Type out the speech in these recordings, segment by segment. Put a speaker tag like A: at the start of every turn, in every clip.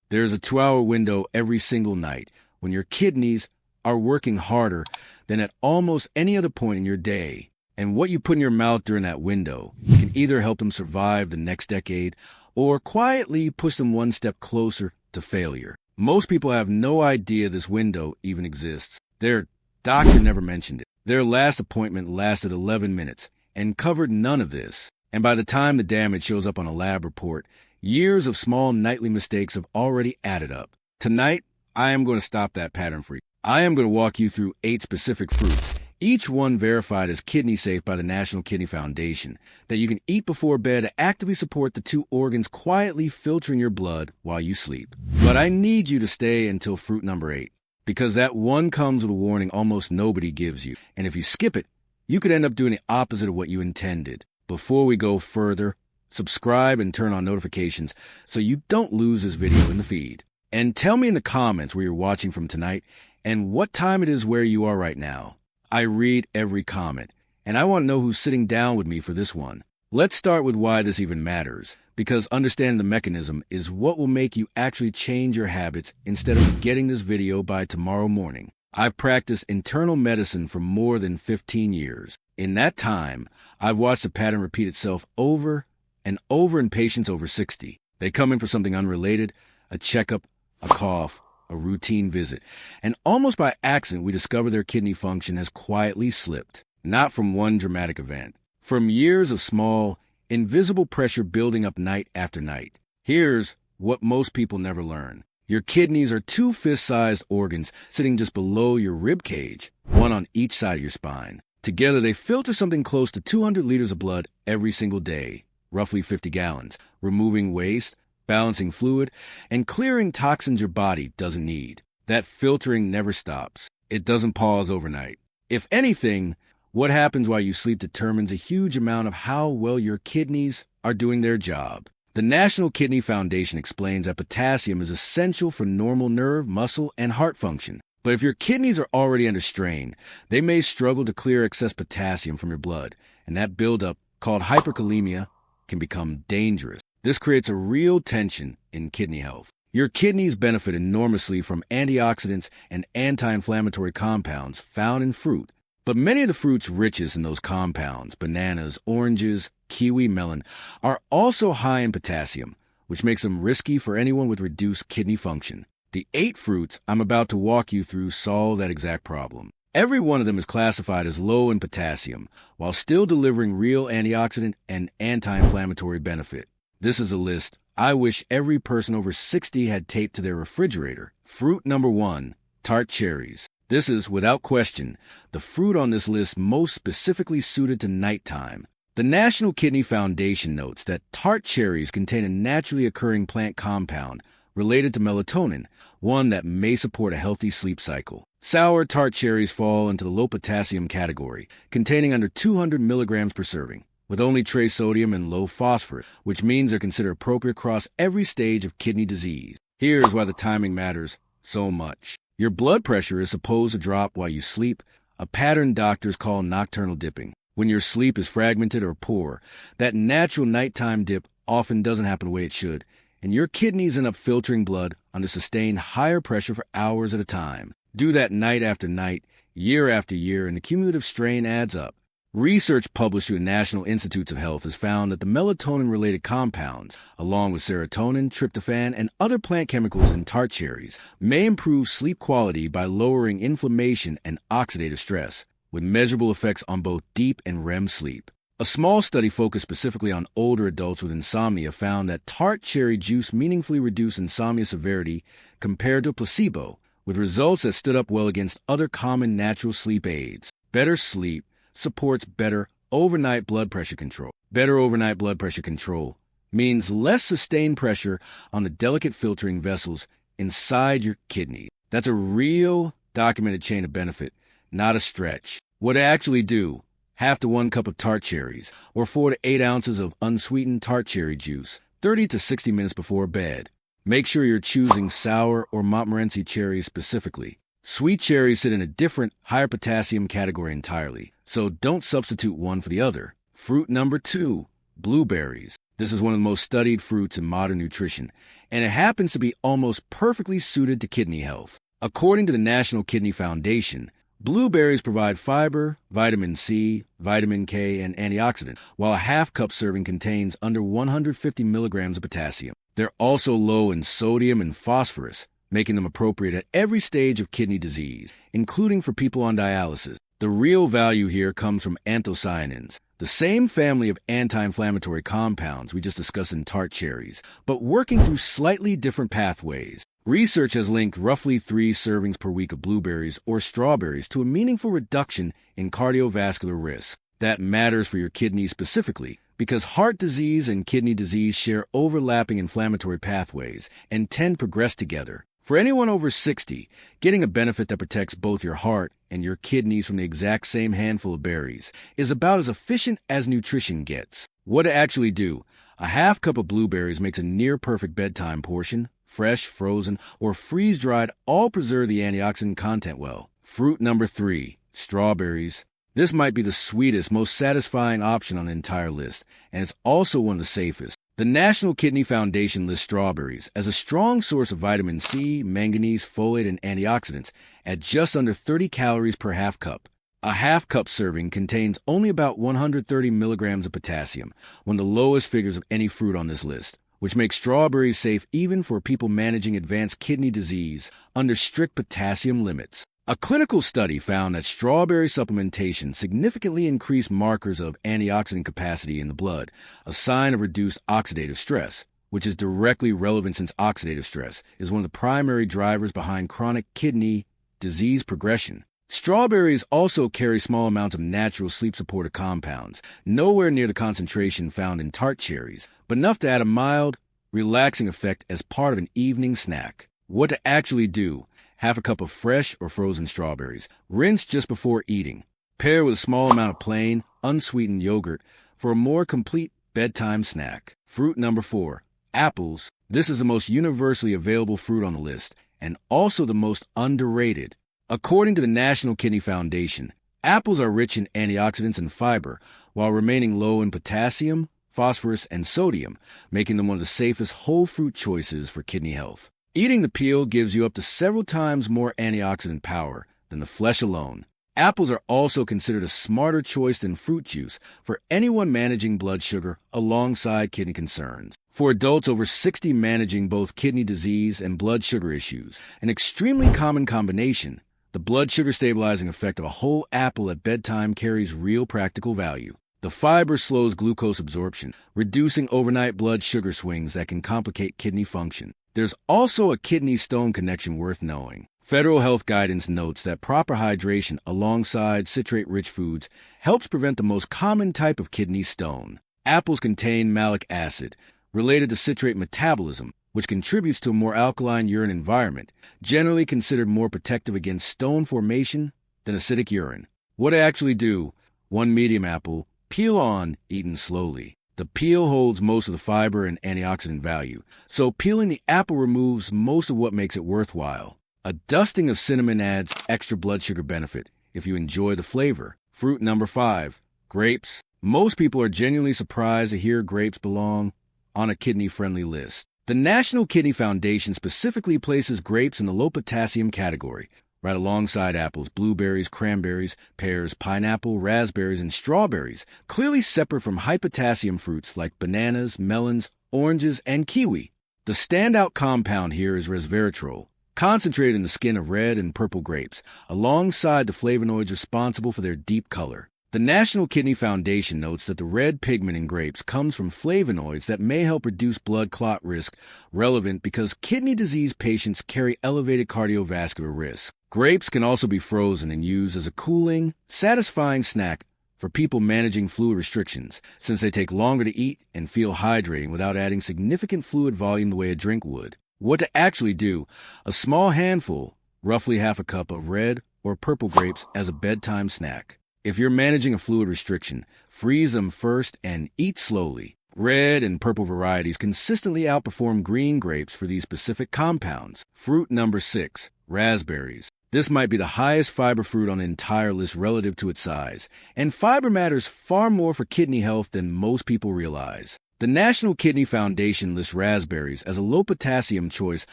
A: There's a 2-hour window every single night when your kidneys are working harder than at almost any other point in your day. And what you put in your mouth during that window can either help them survive the next decade or quietly push them one step closer to failure. Most people have no idea this window even exists. Their doctor never mentioned it. Their last appointment lasted 11 minutes and covered none of this. And by the time the damage shows up on a lab report, years of small nightly mistakes have already added up. Tonight, I am going to stop that pattern for you. I am going to walk you through 8 specific fruits, each one verified as kidney safe by the National Kidney Foundation, that you can eat before bed to actively support the 2 organs quietly filtering your blood while you sleep. But I need you to stay until fruit number 8, because that one comes with a warning almost nobody gives you. And if you skip it, you could end up doing the opposite of what you intended. Before we go further, subscribe and turn on notifications so you don't lose this video in the feed. And tell me in the comments where you're watching from tonight and what time it is where you are right now. I read every comment, and I want to know who's sitting down with me for this one. Let's start with why this even matters, because understanding the mechanism is what will make you actually change your habits instead of getting this video by tomorrow morning. I've practiced internal medicine for more than 15 years. In that time, I've watched the pattern repeat itself over and over in patients over 60. They come in for something unrelated, a checkup, a cough, a routine visit, and almost by accident we discover their kidney function has quietly slipped, not from one dramatic event, from years of small, invisible pressure building up night after night. Here's what most people never learn. Your kidneys are 2 fist-sized organs sitting just below your rib cage, one on each side of your spine. Together they filter something close to 200 liters of blood every single day, roughly 50 gallons, removing waste, balancing fluid, and clearing toxins your body doesn't need. That filtering never stops. It doesn't pause overnight. If anything, what happens while you sleep determines a huge amount of how well your kidneys are doing their job. The National Kidney Foundation explains that potassium is essential for normal nerve, muscle, and heart function. But if your kidneys are already under strain, they may struggle to clear excess potassium from your blood, and that buildup, called hyperkalemia, can become dangerous. This creates a real tension in kidney health. Your kidneys benefit enormously from antioxidants and anti-inflammatory compounds found in fruit. But many of the fruits richest in those compounds, bananas, oranges, kiwi, melon, are also high in potassium, which makes them risky for anyone with reduced kidney function. The 8 fruits I'm about to walk you through solve that exact problem. Every one of them is classified as low in potassium, while still delivering real antioxidant and anti-inflammatory benefit. This is a list I wish every person over 60 had taped to their refrigerator. Fruit number 1, tart cherries. This is, without question, the fruit on this list most specifically suited to nighttime. The National Kidney Foundation notes that tart cherries contain a naturally occurring plant compound related to melatonin, one that may support a healthy sleep cycle. Sour tart cherries fall into the low potassium category, containing under 200 milligrams per serving, with only trace sodium and low phosphorus, which means they're considered appropriate across every stage of kidney disease. Here's why the timing matters so much. Your blood pressure is supposed to drop while you sleep, a pattern doctors call nocturnal dipping. When your sleep is fragmented or poor, that natural nighttime dip often doesn't happen the way it should, and your kidneys end up filtering blood under sustained higher pressure for hours at a time. Do that night after night, year after year, and the cumulative strain adds up. Research published through the National Institutes of Health has found that the melatonin-related compounds, along with serotonin, tryptophan, and other plant chemicals in tart cherries, may improve sleep quality by lowering inflammation and oxidative stress, with measurable effects on both deep and REM sleep. A small study focused specifically on older adults with insomnia found that tart cherry juice meaningfully reduced insomnia severity compared to a placebo, with results that stood up well against other common natural sleep aids. Better sleep supports better overnight blood pressure control. Better overnight blood pressure control means less sustained pressure on the delicate filtering vessels inside your kidney. That's a real documented chain of benefit, not a stretch. What to actually do: half to 1 cup of tart cherries, or 4 to 8 ounces of unsweetened tart cherry juice, 30 to 60 minutes before bed. Make sure you're choosing sour or Montmorency cherries specifically. Sweet cherries sit in a different, higher potassium category entirely, so don't substitute one for the other. Fruit number 2, blueberries. This is one of the most studied fruits in modern nutrition, and it happens to be almost perfectly suited to kidney health. According to the National Kidney Foundation, blueberries provide fiber, vitamin C, vitamin K, and antioxidants, while a half-cup serving contains under 150 milligrams of potassium. They're also low in sodium and phosphorus, making them appropriate at every stage of kidney disease, including for people on dialysis. The real value here comes from anthocyanins, the same family of anti-inflammatory compounds we just discussed in tart cherries, but working through slightly different pathways. Research has linked roughly 3 servings per week of blueberries or strawberries to a meaningful reduction in cardiovascular risk. That matters for your kidneys specifically, because heart disease and kidney disease share overlapping inflammatory pathways and tend to progress together. For anyone over 60, getting a benefit that protects both your heart and your kidneys from the exact same handful of berries is about as efficient as nutrition gets. What to actually do? A half cup of blueberries makes a near-perfect bedtime portion. Fresh, frozen, or freeze-dried all preserve the antioxidant content well. Fruit number 3, strawberries. This might be the sweetest, most satisfying option on the entire list, and it's also one of the safest. The National Kidney Foundation lists strawberries as a strong source of vitamin C, manganese, folate, and antioxidants at just under 30 calories per half cup. A half-cup serving contains only about 130 milligrams of potassium, one of the lowest figures of any fruit on this list, which makes strawberries safe even for people managing advanced kidney disease under strict potassium limits. A clinical study found that strawberry supplementation significantly increased markers of antioxidant capacity in the blood, a sign of reduced oxidative stress, which is directly relevant since oxidative stress is one of the primary drivers behind chronic kidney disease progression. Strawberries also carry small amounts of natural sleep-supportive compounds, nowhere near the concentration found in tart cherries, but enough to add a mild, relaxing effect as part of an evening snack. What to actually do? Half a cup of fresh or frozen strawberries. Rinse just before eating. Pair with a small amount of plain, unsweetened yogurt for a more complete bedtime snack. Fruit number 4, apples. This is the most universally available fruit on the list, and also the most underrated. According to the National Kidney Foundation, apples are rich in antioxidants and fiber, while remaining low in potassium, phosphorus, and sodium, making them one of the safest whole fruit choices for kidney health. Eating the peel gives you up to several times more antioxidant power than the flesh alone. Apples are also considered a smarter choice than fruit juice for anyone managing blood sugar alongside kidney concerns. For adults over 60 managing both kidney disease and blood sugar issues, an extremely common combination, the blood sugar stabilizing effect of a whole apple at bedtime carries real practical value. The fiber slows glucose absorption, reducing overnight blood sugar swings that can complicate kidney function. There's also a kidney stone connection worth knowing. Federal health guidance notes that proper hydration alongside citrate-rich foods helps prevent the most common type of kidney stone. Apples contain malic acid, related to citrate metabolism, which contributes to a more alkaline urine environment, generally considered more protective against stone formation than acidic urine. What to actually do? 1 medium apple, peel on, eaten slowly. The peel holds most of the fiber and antioxidant value, so peeling the apple removes most of what makes it worthwhile. A dusting of cinnamon adds extra blood sugar benefit if you enjoy the flavor. Fruit number 5, grapes. Most people are genuinely surprised to hear grapes belong on a kidney-friendly list. The National Kidney Foundation specifically places grapes in the low-potassium category, right alongside apples, blueberries, cranberries, pears, pineapple, raspberries, and strawberries, clearly separate from high-potassium fruits like bananas, melons, oranges, and kiwi. The standout compound here is resveratrol, concentrated in the skin of red and purple grapes, alongside the flavonoids responsible for their deep color. The National Kidney Foundation notes that the red pigment in grapes comes from flavonoids that may help reduce blood clot risk, relevant because kidney disease patients carry elevated cardiovascular risk. Grapes can also be frozen and used as a cooling, satisfying snack for people managing fluid restrictions, since they take longer to eat and feel hydrating without adding significant fluid volume the way a drink would. What to actually do? A small handful, roughly half a cup of red or purple grapes as a bedtime snack. If you're managing a fluid restriction, freeze them first and eat slowly. Red and purple varieties consistently outperform green grapes for these specific compounds. Fruit number 6, raspberries. This might be the highest fiber fruit on the entire list relative to its size, and fiber matters far more for kidney health than most people realize. The National Kidney Foundation lists raspberries as a low-potassium choice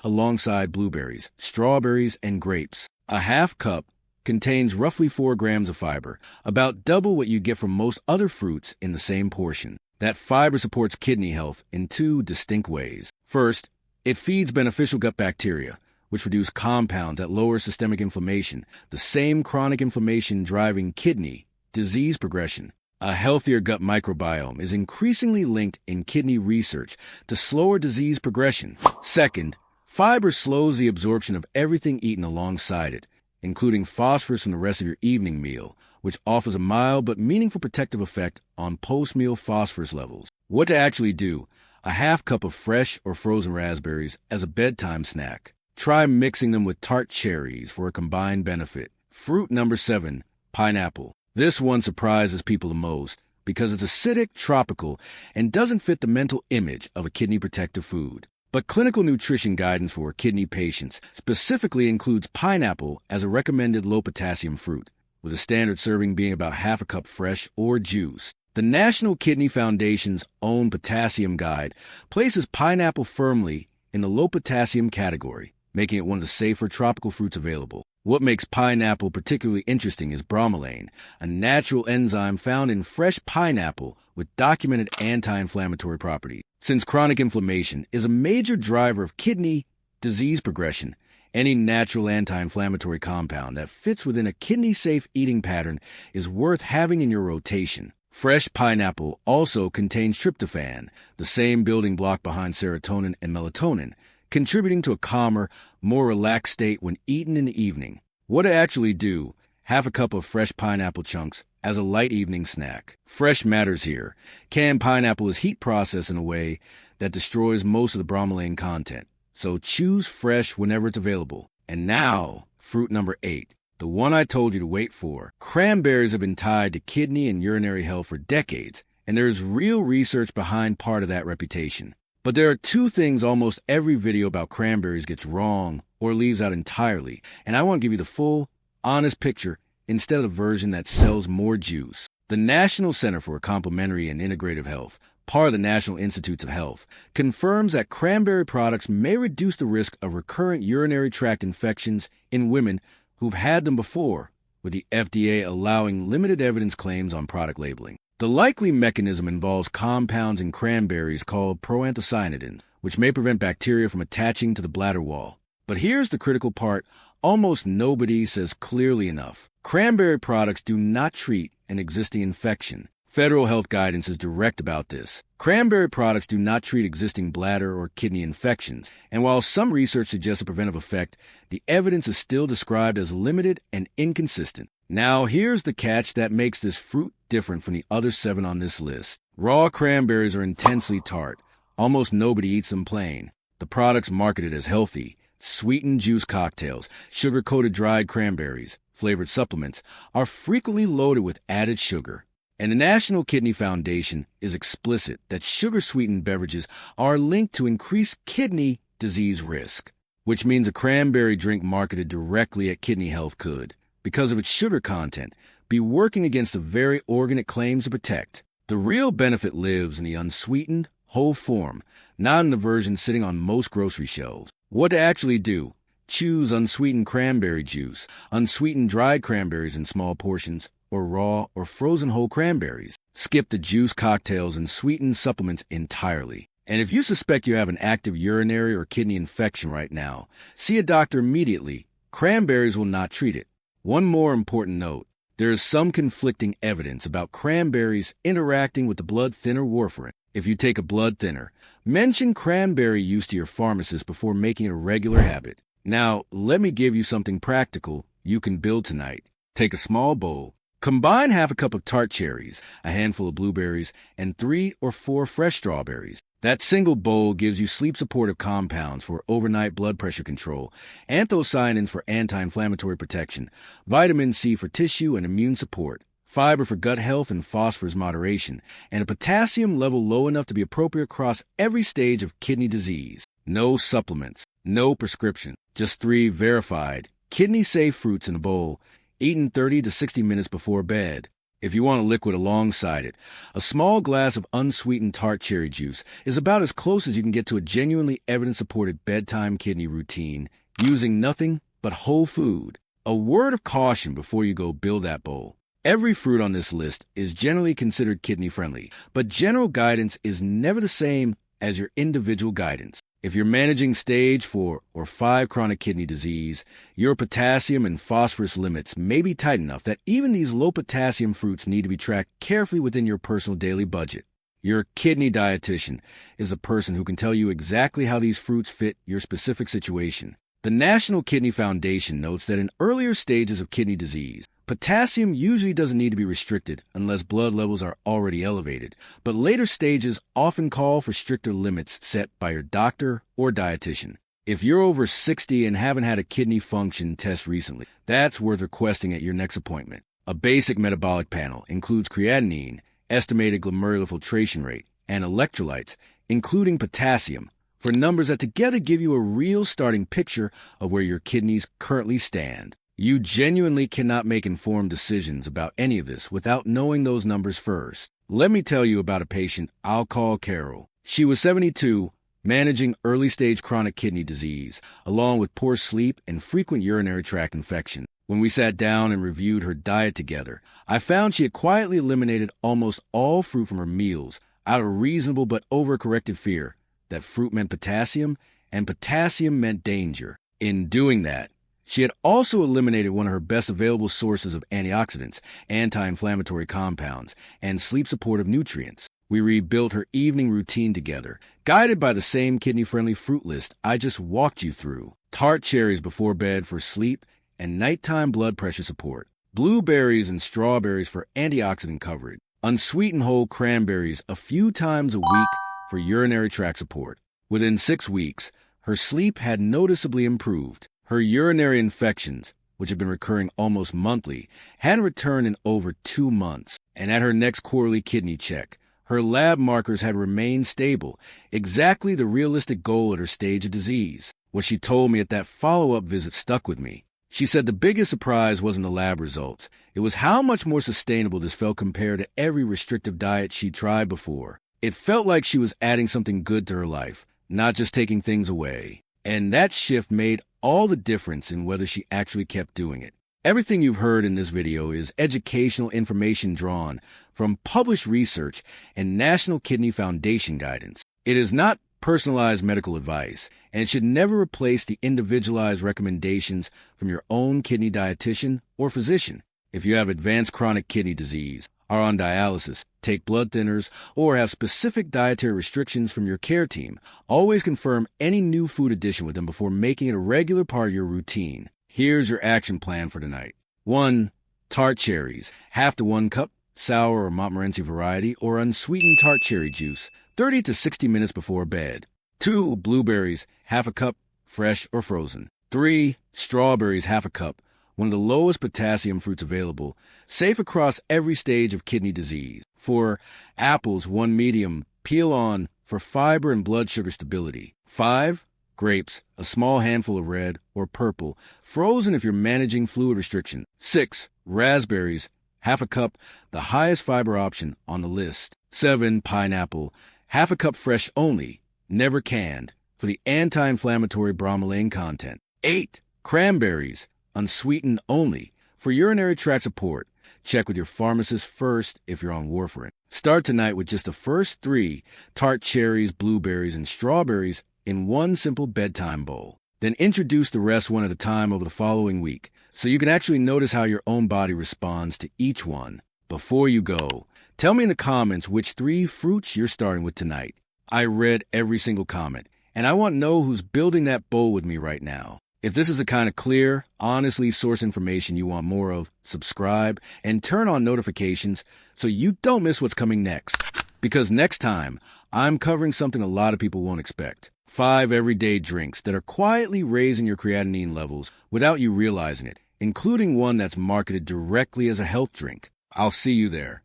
A: alongside blueberries, strawberries, and grapes. A half cup contains roughly 4 grams of fiber, about double what you get from most other fruits in the same portion. That fiber supports kidney health in 2 distinct ways. First, it feeds beneficial gut bacteria, which produce compounds that lower systemic inflammation, the same chronic inflammation driving kidney disease progression. A healthier gut microbiome is increasingly linked in kidney research to slower disease progression. Second, fiber slows the absorption of everything eaten alongside it, including phosphorus from the rest of your evening meal, which offers a mild but meaningful protective effect on post-meal phosphorus levels. What to actually do? A half cup of fresh or frozen raspberries as a bedtime snack. Try mixing them with tart cherries for a combined benefit. Fruit number 7, pineapple. This one surprises people the most because it's acidic, tropical, and doesn't fit the mental image of a kidney-protective food. But clinical nutrition guidance for kidney patients specifically includes pineapple as a recommended low-potassium fruit, with a standard serving being about half a cup fresh or juice. The National Kidney Foundation's own potassium guide places pineapple firmly in the low-potassium category, making it one of the safer tropical fruits available. What makes pineapple particularly interesting is bromelain, a natural enzyme found in fresh pineapple with documented anti-inflammatory properties. Since chronic inflammation is a major driver of kidney disease progression, any natural anti-inflammatory compound that fits within a kidney-safe eating pattern is worth having in your rotation. Fresh pineapple also contains tryptophan, the same building block behind serotonin and melatonin, contributing to a calmer, more relaxed state when eaten in the evening. What to actually do? Half a cup of fresh pineapple chunks as a light evening snack. Fresh matters here. Canned pineapple is heat processed in a way that destroys most of the bromelain content, so choose fresh whenever it's available. And now, fruit number 8, the one I told you to wait for. Cranberries have been tied to kidney and urinary health for decades, and there is real research behind part of that reputation. But there are 2 things almost every video about cranberries gets wrong or leaves out entirely, and I want to give you the full, honest picture instead of the version that sells more juice. The National Center for Complementary and Integrative Health, part of the National Institutes of Health, confirms that cranberry products may reduce the risk of recurrent urinary tract infections in women who've had them before, with the FDA allowing limited evidence claims on product labeling. The likely mechanism involves compounds in cranberries called proanthocyanidins, which may prevent bacteria from attaching to the bladder wall. But here's the critical part almost nobody says clearly enough. Cranberry products do not treat an existing infection. Federal health guidance is direct about this. Cranberry products do not treat existing bladder or kidney infections, and while some research suggests a preventive effect, the evidence is still described as limited and inconsistent. Now, here's the catch that makes this fruit different from the other 7 on this list. Raw cranberries are intensely tart. Almost nobody eats them plain. The products marketed as healthy, sweetened juice cocktails, sugar-coated dried cranberries, flavored supplements, are frequently loaded with added sugar. And the National Kidney Foundation is explicit that sugar-sweetened beverages are linked to increased kidney disease risk, which means a cranberry drink marketed directly at kidney health could, because of its sugar content, be working against the very organ it claims to protect. The real benefit lives in the unsweetened, whole form, not in the version sitting on most grocery shelves. What to actually do? Choose unsweetened cranberry juice, unsweetened dried cranberries in small portions, or raw or frozen whole cranberries. Skip the juice cocktails and sweetened supplements entirely. And if you suspect you have an active urinary or kidney infection right now, see a doctor immediately. Cranberries will not treat it. One more important note. There is some conflicting evidence about cranberries interacting with the blood thinner warfarin. If you take a blood thinner, mention cranberry use to your pharmacist before making it a regular habit. Now, let me give you something practical you can build tonight. Take a small bowl. Combine half a cup of tart cherries, a handful of blueberries, and 3 or 4 fresh strawberries. That single bowl gives you sleep-supportive compounds for overnight blood pressure control, anthocyanins for anti-inflammatory protection, vitamin C for tissue and immune support, fiber for gut health and phosphorus moderation, and a potassium level low enough to be appropriate across every stage of kidney disease. No supplements, no prescription, just 3 verified, kidney-safe fruits in a bowl, eaten 30 to 60 minutes before bed. If you want a liquid alongside it, a small glass of unsweetened tart cherry juice is about as close as you can get to a genuinely evidence-supported bedtime kidney routine using nothing but whole food. A word of caution before you go build that bowl. Every fruit on this list is generally considered kidney-friendly, but general guidance is never the same as your individual guidance. If you're managing stage 4 or 5 chronic kidney disease, your potassium and phosphorus limits may be tight enough that even these low-potassium fruits need to be tracked carefully within your personal daily budget. Your kidney dietitian is a person who can tell you exactly how these fruits fit your specific situation. The National Kidney Foundation notes that in earlier stages of kidney disease, potassium usually doesn't need to be restricted unless blood levels are already elevated, but later stages often call for stricter limits set by your doctor or dietitian. If you're over 60 and haven't had a kidney function test recently, that's worth requesting at your next appointment. A basic metabolic panel includes creatinine, estimated glomerular filtration rate, and electrolytes, including potassium, for numbers that together give you a real starting picture of where your kidneys currently stand. You genuinely cannot make informed decisions about any of this without knowing those numbers first. Let me tell you about a patient I'll call Carol. She was 72, managing early-stage chronic kidney disease, along with poor sleep and frequent urinary tract infection. When we sat down and reviewed her diet together, I found she had quietly eliminated almost all fruit from her meals out of reasonable but overcorrected fear that fruit meant potassium and potassium meant danger. In doing that, she had also eliminated one of her best available sources of antioxidants, anti-inflammatory compounds, and sleep-supportive nutrients. We rebuilt her evening routine together, guided by the same kidney-friendly fruit list I just walked you through. Tart cherries before bed for sleep and nighttime blood pressure support. Blueberries and strawberries for antioxidant coverage. Unsweetened whole cranberries a few times a week for urinary tract support. Within 6 weeks, her sleep had noticeably improved. Her urinary infections, which had been recurring almost monthly, hadn't returned in over 2 months. And at her next quarterly kidney check, her lab markers had remained stable, exactly the realistic goal at her stage of disease. What she told me at that follow-up visit stuck with me. She said the biggest surprise wasn't the lab results. It was how much more sustainable this felt compared to every restrictive diet she'd tried before. It felt like she was adding something good to her life, not just taking things away. And that shift made all the difference in whether she actually kept doing it. Everything you've heard in this video is educational information drawn from published research and National Kidney Foundation guidance. It is not personalized medical advice, and it should never replace the individualized recommendations from your own kidney dietitian or physician. If you have advanced chronic kidney disease, are on dialysis, take blood thinners, or have specific dietary restrictions from your care team, always confirm any new food addition with them before making it a regular part of your routine. Here's your action plan for tonight. 1. Tart cherries, half to 1 cup, sour or Montmorency variety, or unsweetened tart cherry juice, 30 to 60 minutes before bed. 2. Blueberries, half a cup, fresh or frozen. 3. Strawberries, half a cup, one of the lowest potassium fruits available, safe across every stage of kidney disease. 4. Apples, 1 medium, peel on for fiber and blood sugar stability. 5. Grapes, a small handful of red or purple, frozen if you're managing fluid restriction. 6. Raspberries, half a cup, the highest fiber option on the list. 7. Pineapple, half a cup fresh only, never canned, for the anti-inflammatory bromelain content. 8. Cranberries, unsweetened only, for urinary tract support. Check with your pharmacist first if you're on warfarin. Start tonight with just the first 3, tart cherries, blueberries, and strawberries in one simple bedtime bowl. Then introduce the rest one at a time over the following week, so you can actually notice how your own body responds to each one. Before you go, tell me in the comments which 3 fruits you're starting with tonight. I read every single comment, and I want to know who's building that bowl with me right now. If this is the kind of clear, honestly sourced information you want more of, subscribe and turn on notifications so you don't miss what's coming next. Because next time, I'm covering something a lot of people won't expect. 5 everyday drinks that are quietly raising your creatinine levels without you realizing it, including one that's marketed directly as a health drink. I'll see you there.